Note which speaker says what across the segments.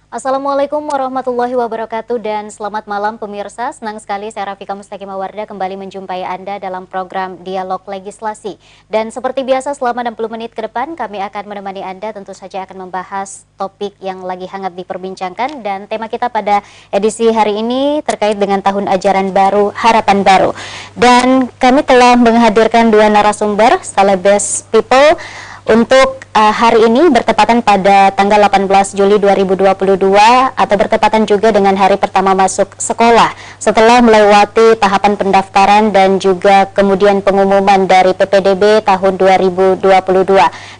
Speaker 1: Assalamualaikum warahmatullahi wabarakatuh dan selamat malam pemirsa. Senang sekali saya Rafika Mustakimah Wardah kembali menjumpai Anda dalam program Dialog Legislasi. Dan seperti biasa selama 60 menit ke depan kami akan menemani Anda, tentu saja akan membahas topik yang lagi hangat diperbincangkan. Dan tema kita pada edisi hari ini terkait dengan tahun ajaran baru, harapan baru. Dan kami telah menghadirkan dua narasumber, Celebes People, untuk hari ini bertepatan pada tanggal 18 Juli 2022 atau bertepatan juga dengan hari pertama masuk sekolah setelah melewati tahapan pendaftaran dan juga kemudian pengumuman dari PPDB tahun 2022.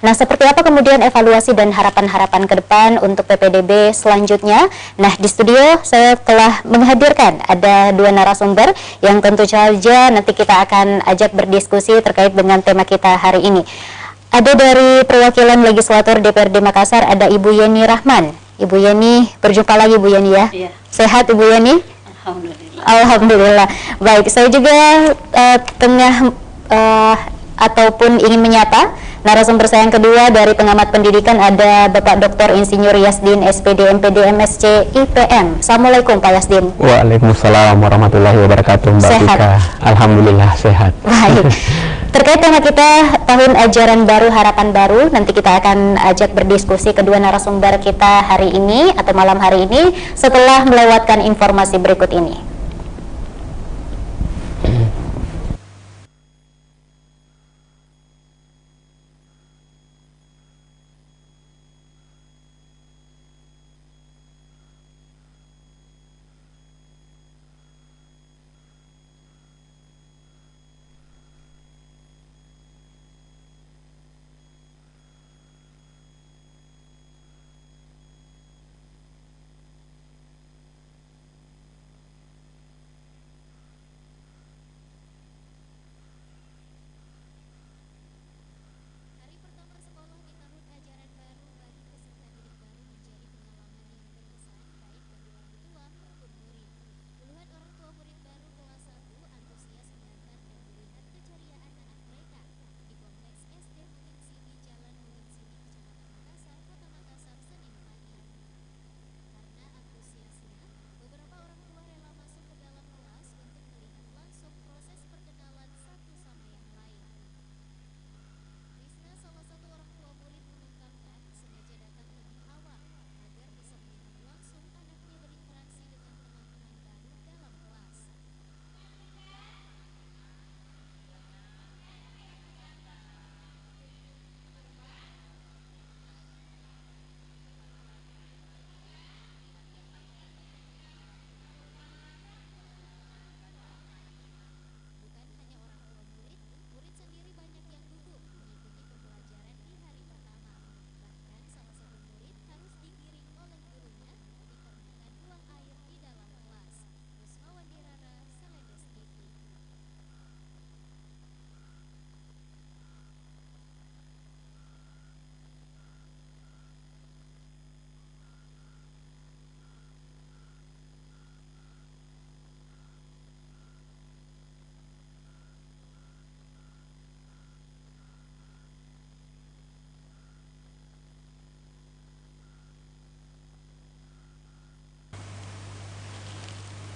Speaker 1: Nah, seperti apa kemudian evaluasi dan harapan-harapan ke depan untuk PPDB selanjutnya? Nah, di studio saya telah menghadirkan ada dua narasumber yang tentu saja nanti kita akan ajak berdiskusi terkait dengan tema kita hari ini. Ada dari perwakilan legislator DPRD Makassar, ada Ibu Yeni Rahman. Ibu Yeni, berjumpa lagi Bu Yeni ya. Iya. Sehat Ibu Yeni?
Speaker 2: Alhamdulillah.
Speaker 1: Alhamdulillah. Baik, saya juga tengah ataupun ingin menyapa narasumber saya yang kedua dari pengamat pendidikan, ada Bapak Dr. Insinyur Yasdin SPD MPD MSc IPM. Assalamualaikum Pak Yasdin.
Speaker 3: Waalaikumsalam warahmatullahi wabarakatuh Mbak Tika. Alhamdulillah sehat.
Speaker 1: Baik. Terkait tema kita tahun ajaran baru harapan baru, nanti kita akan ajak berdiskusi kedua narasumber kita hari ini atau malam hari ini setelah melewatkan informasi berikut ini.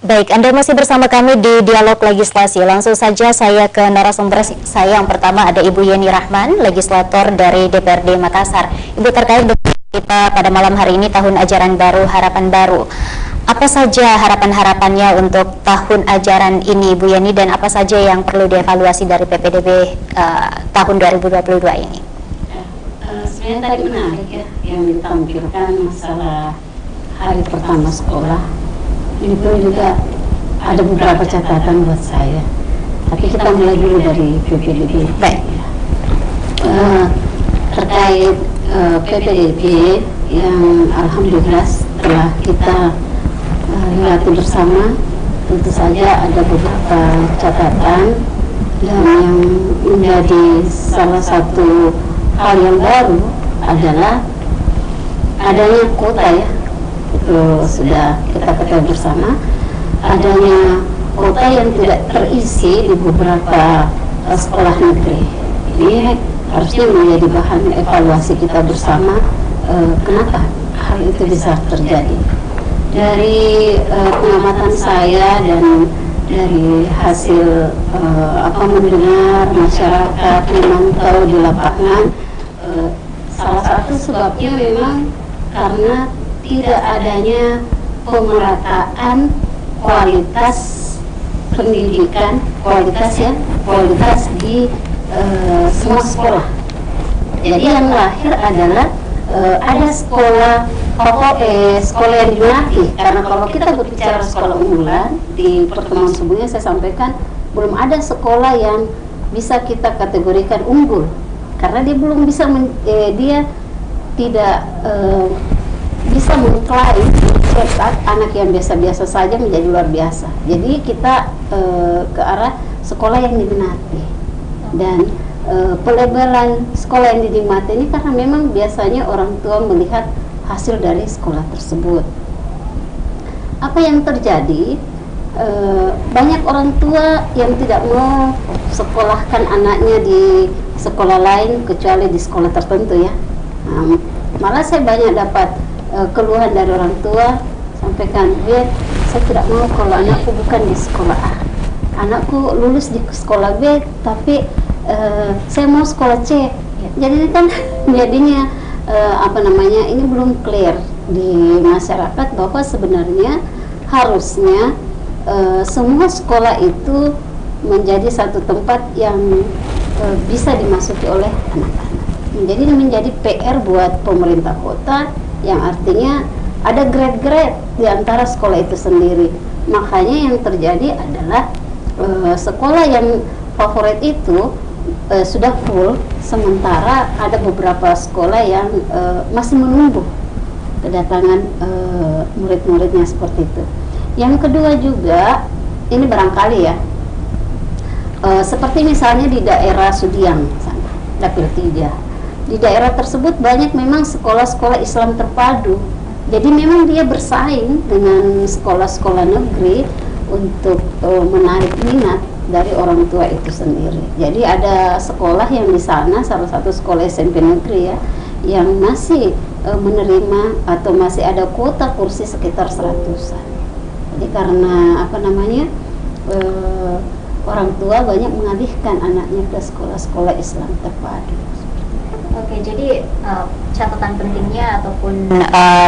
Speaker 1: Baik, Anda masih bersama kami di Dialog Legislasi. Langsung saja saya ke narasumber saya yang pertama, ada Ibu Yeni Rahman, legislator dari DPRD Makassar. Ibu, terkait dengan kita pada malam hari ini tahun ajaran baru, harapan baru. Apa saja harapan-harapannya untuk tahun ajaran ini Ibu Yeni, dan apa saja yang perlu dievaluasi dari PPDB tahun 2022 ini?
Speaker 2: Sebenarnya tadi menarik ya yang ditampilkan masalah hari pertama sekolah. Ini pun juga ada beberapa catatan buat saya. Tapi kita mulai dulu dari PPDB.
Speaker 1: Baik.
Speaker 2: Terkait PPDB yang alhamdulillah setelah kita lihat bersama, tentu saja ada beberapa catatan, dan yang menjadi salah satu hal yang baru adalah adanya kuota ya. Itu sudah kita ketahui bersama, adanya kuota yang tidak terisi di beberapa sekolah negeri. Ini harusnya menjadi bahan evaluasi kita bersama. Kenapa hal itu bisa terjadi. Dari pengamatan saya dan dari hasil mendengar masyarakat memantau di lapangan, salah satu sebabnya memang karena tidak adanya pemerataan kualitas pendidikan, kualitas di semua sekolah. Jadi yang lahir adalah ada sekolah sekolah yang diminati, karena kalau kita berbicara sekolah unggulan, di pertemuan sebelumnya saya sampaikan belum ada sekolah yang bisa kita kategorikan unggul, karena dia belum bisa dia tidak bisa mengklaim cetak anak yang biasa-biasa saja menjadi luar biasa. Jadi kita ke arah sekolah yang diminati, dan pelebelan sekolah yang dinikmati ini karena memang biasanya orang tua melihat hasil dari sekolah tersebut. Apa yang terjadi? Banyak orang tua yang tidak mau sekolahkan anaknya di sekolah lain kecuali di sekolah tertentu ya. Malah saya banyak dapat keluhan dari orang tua, sampaikan, saya tidak mau kalau anakku bukan di sekolah A, anakku lulus di sekolah B, tapi saya mau sekolah C. Jadi kan jadinya ini belum clear di masyarakat bahwa sebenarnya harusnya semua sekolah itu menjadi satu tempat yang bisa dimasuki oleh anak-anak. Jadi menjadi PR buat pemerintah kota, yang artinya ada grade-grade di antara sekolah itu sendiri. Makanya yang terjadi adalah sekolah yang favorit itu sudah full, sementara ada beberapa sekolah yang masih menunggu kedatangan murid-muridnya seperti itu. Yang kedua juga, ini barangkali ya, seperti misalnya di daerah Sudiang sana, Dapil 3, di daerah tersebut banyak memang sekolah-sekolah Islam terpadu. Jadi memang dia bersaing dengan sekolah-sekolah negeri untuk menarik minat dari orang tua itu sendiri. Jadi ada sekolah yang di sana, salah satu sekolah SMP negeri ya, yang masih menerima atau masih ada kuota kursi sekitar 100-an. Jadi karena orang tua banyak mengalihkan anaknya ke sekolah-sekolah Islam terpadu.
Speaker 1: Oke, jadi catatan pentingnya ataupun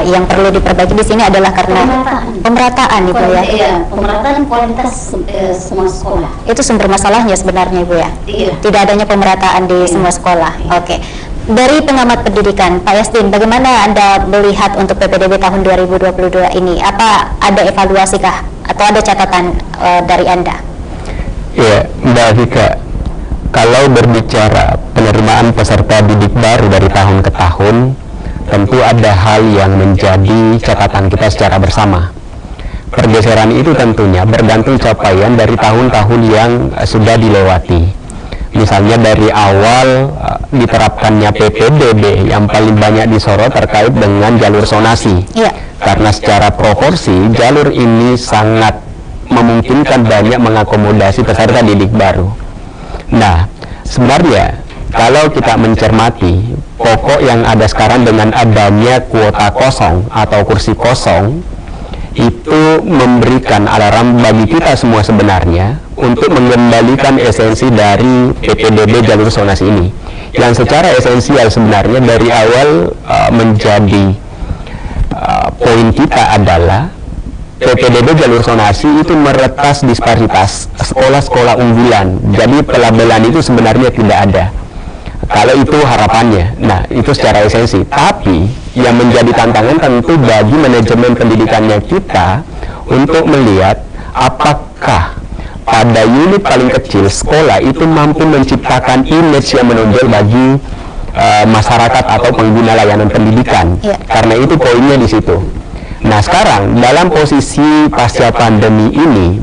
Speaker 1: yang perlu diperbaiki di sini adalah karena pemerataan Ibu ya.
Speaker 2: Iya, pemerataan kualitas semua sekolah.
Speaker 1: Itu sumber masalahnya sebenarnya Ibu ya.
Speaker 2: Iya.
Speaker 1: Tidak adanya pemerataan di semua sekolah. Oke. Dari pengamat pendidikan, Pak Yasdin, bagaimana Anda melihat untuk PPDB tahun 2022 ini? Apa ada evaluasi kah atau ada catatan dari Anda?
Speaker 3: Ya, Mbak Vika, kalau berbicara penerimaan peserta didik baru dari tahun ke tahun, tentu ada hal yang menjadi catatan kita secara bersama. Pergeseran itu tentunya bergantung capaian dari tahun-tahun yang sudah dilewati. Misalnya dari awal diterapkannya PPDB, yang paling banyak disorot terkait dengan jalur zonasi.
Speaker 1: Iya.
Speaker 3: Karena secara proporsi jalur ini sangat memungkinkan banyak mengakomodasi peserta didik baru. Nah, sebenarnya kalau kita mencermati pokok yang ada sekarang dengan adanya kuota kosong atau kursi kosong, itu memberikan alarm bagi kita semua sebenarnya untuk mengembalikan esensi dari PPDB jalur zonasi ini, yang secara esensial sebenarnya dari awal menjadi poin kita adalah PPDB jalur zonasi itu meretas disparitas sekolah-sekolah unggulan. Jadi pelabelan itu sebenarnya tidak ada. Kalau itu harapannya, nah itu secara esensi. Tapi yang menjadi tantangan tentu bagi manajemen pendidikannya kita untuk melihat apakah pada unit paling kecil sekolah itu mampu menciptakan image yang menonjol bagi masyarakat atau pengguna layanan pendidikan. Karena itu poinnya di situ. Nah sekarang dalam posisi pasca pandemi ini,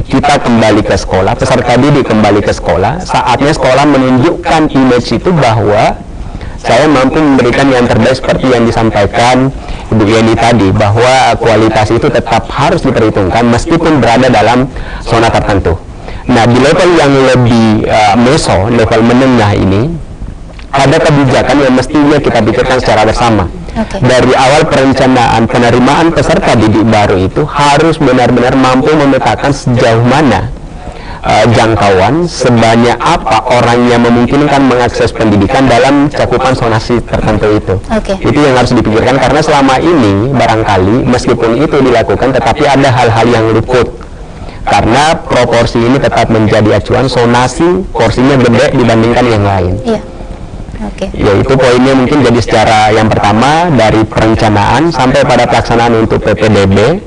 Speaker 3: kita kembali ke sekolah, peserta didik kembali ke sekolah, saatnya sekolah menunjukkan image itu bahwa saya mampu memberikan yang terbaik seperti yang disampaikan Ibu Yeni tadi, bahwa kualitas itu tetap harus diperhitungkan meskipun berada dalam zona tertentu. Nah di level yang lebih level menengah ini, ada kebijakan yang mestinya kita pikirkan secara bersama. Dari awal perencanaan penerimaan peserta didik baru itu harus benar-benar mampu memetakan sejauh mana jangkauan, sebanyak apa orang yang memungkinkan mengakses pendidikan dalam cakupan zonasi tertentu itu. Itu yang harus dipikirkan, karena selama ini barangkali meskipun itu dilakukan tetapi ada hal-hal yang luput, karena proporsi ini tetap menjadi acuan, zonasi porsinya gede dibandingkan yang lain. Yaitu poinnya mungkin jadi secara yang pertama dari perencanaan sampai pada pelaksanaan untuk PPDB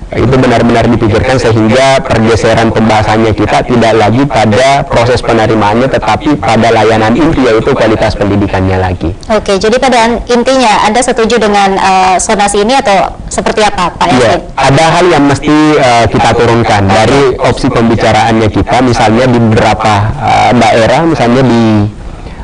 Speaker 3: itu benar-benar dipikirkan, sehingga pergeseran pembahasannya kita tidak lagi pada proses penerimaannya tetapi pada layanan inti, yaitu kualitas pendidikannya lagi.
Speaker 1: Jadi pada intinya Anda setuju dengan zonasi ini atau seperti apa Pak Yasin?
Speaker 3: Iya, ada hal yang mesti kita turunkan dari opsi pembicaraannya kita, misalnya di beberapa daerah, misalnya di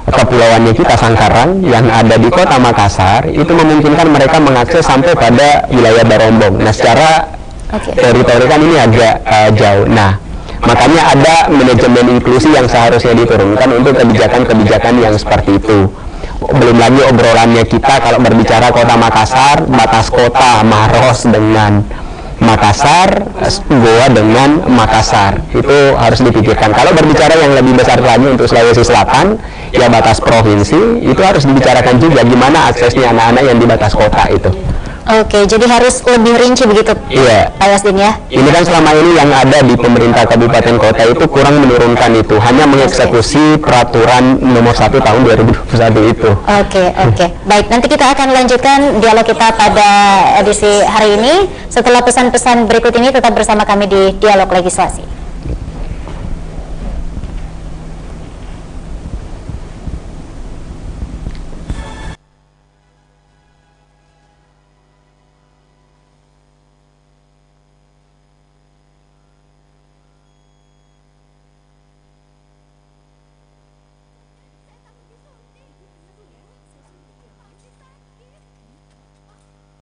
Speaker 3: kepulauannya kita Sangkarang yang ada di Kota Makassar, itu memungkinkan mereka mengakses sampai pada wilayah Barombong. Nah, secara teritori kan ini agak jauh. Nah, makanya ada manajemen inklusi yang seharusnya diturunkan untuk kebijakan-kebijakan yang seperti itu. Belum lagi obrolannya kita kalau berbicara Kota Makassar, batas kota Maros dengan Makassar, Goa dengan Makassar, itu harus dipikirkan. Kalau berbicara yang lebih besar lagi untuk Sulawesi Selatan, ya batas provinsi, itu harus dibicarakan juga gimana aksesnya anak-anak yang di batas kota itu.
Speaker 1: Jadi harus lebih rinci begitu, Pak Yasin ya? Ini
Speaker 3: kan selama ini yang ada di pemerintah kabupaten kota itu kurang menurunkan itu, hanya mengeksekusi peraturan nomor 1 tahun 2021 itu.
Speaker 1: Baik, nanti kita akan lanjutkan dialog kita pada edisi hari ini. Setelah pesan-pesan berikut ini, tetap bersama kami di Dialog Legislasi.